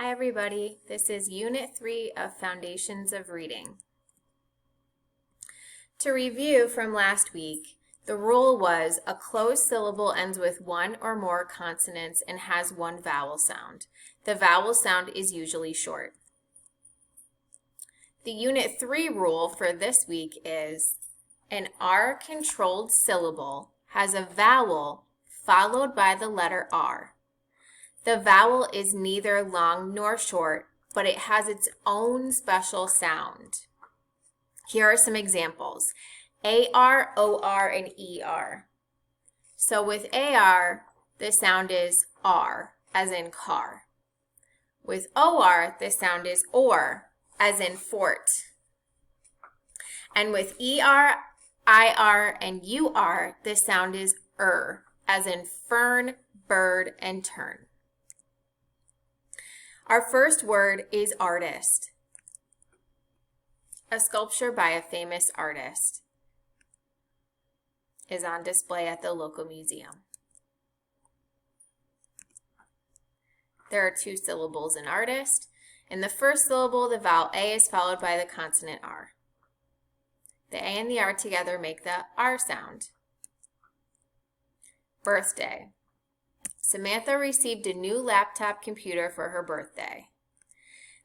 Hi everybody, this is Unit 3 of Foundations of Reading. To review from last week, the rule was a closed syllable ends with one or more consonants and has one vowel sound. The vowel sound is usually short. The Unit 3 rule for this week is an R-controlled syllable has a vowel followed by the letter R. The vowel is neither long nor short, but it has its own special sound. Here are some examples: AR, OR, and ER. So with AR, the sound is R, as in car. With OR, the sound is OR, as in fort. And with ER, IR, and UR, the sound is as in fern, bird, and turn. Our first word is artist. A sculpture by a famous artist is on display at the local museum. There are two syllables in artist. In the first syllable, the vowel A is followed by the consonant R. The A and the R together make the R sound. Birthday. Samantha received a new laptop computer for her birthday.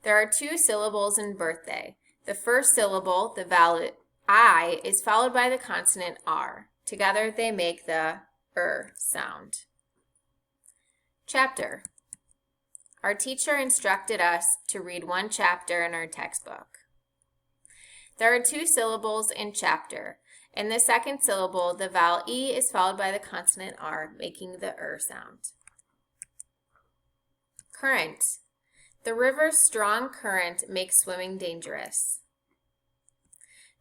There are two syllables in birthday. The first syllable, the vowel I, is followed by the consonant R. Together they make the sound. Chapter. Our teacher instructed us to read one chapter in our textbook. There are two syllables in chapter. In the second syllable, the vowel E is followed by the consonant R, making the sound. Current. The river's strong current makes swimming dangerous.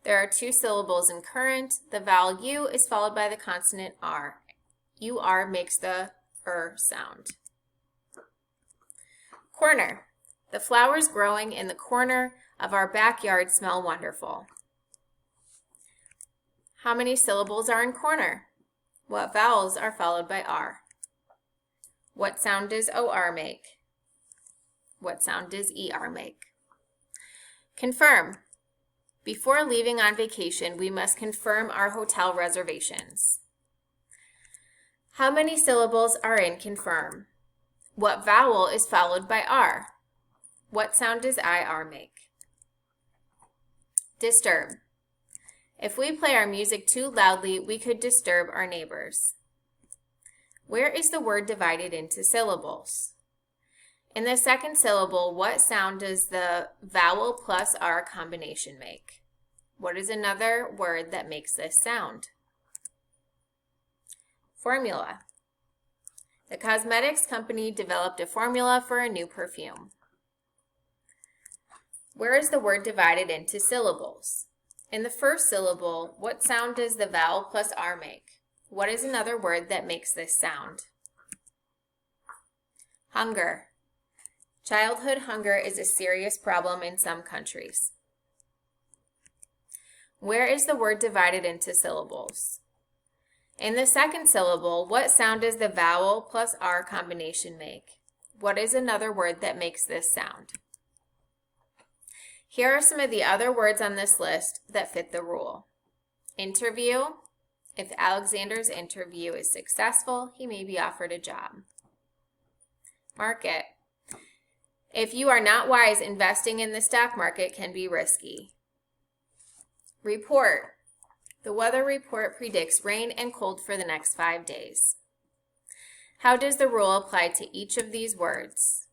There are two syllables in current. The vowel U is followed by the consonant R. UR makes the sound. Corner. The flowers growing in the corner of our backyard smell wonderful. How many syllables are in corner? What vowels are followed by R? What sound does OR make? What sound does ER make? Confirm. Before leaving on vacation, we must confirm our hotel reservations. How many syllables are in confirm? What vowel is followed by R? What sound does IR make? Disturb. If we play our music too loudly, we could disturb our neighbors. Where is the word divided into syllables? In the second syllable, what sound does the vowel plus R combination make? What is another word that makes this sound? Formula. The cosmetics company developed a formula for a new perfume. Where is the word divided into syllables? In the first syllable, what sound does the vowel plus R make? What is another word that makes this sound? Hunger. Childhood hunger is a serious problem in some countries. Where is the word divided into syllables? In the second syllable, what sound does the vowel plus R combination make? What is another word that makes this sound? Here are some of the other words on this list that fit the rule. Interview. If Alexander's interview is successful, he may be offered a job. Market. If you are not wise, investing in the stock market can be risky. Report. The weather report predicts rain and cold for the next 5 days. How does the rule apply to each of these words?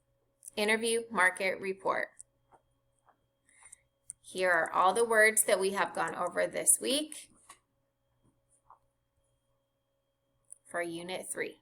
Interview, market, report. Here are all the words that we have gone over this week for Unit 3.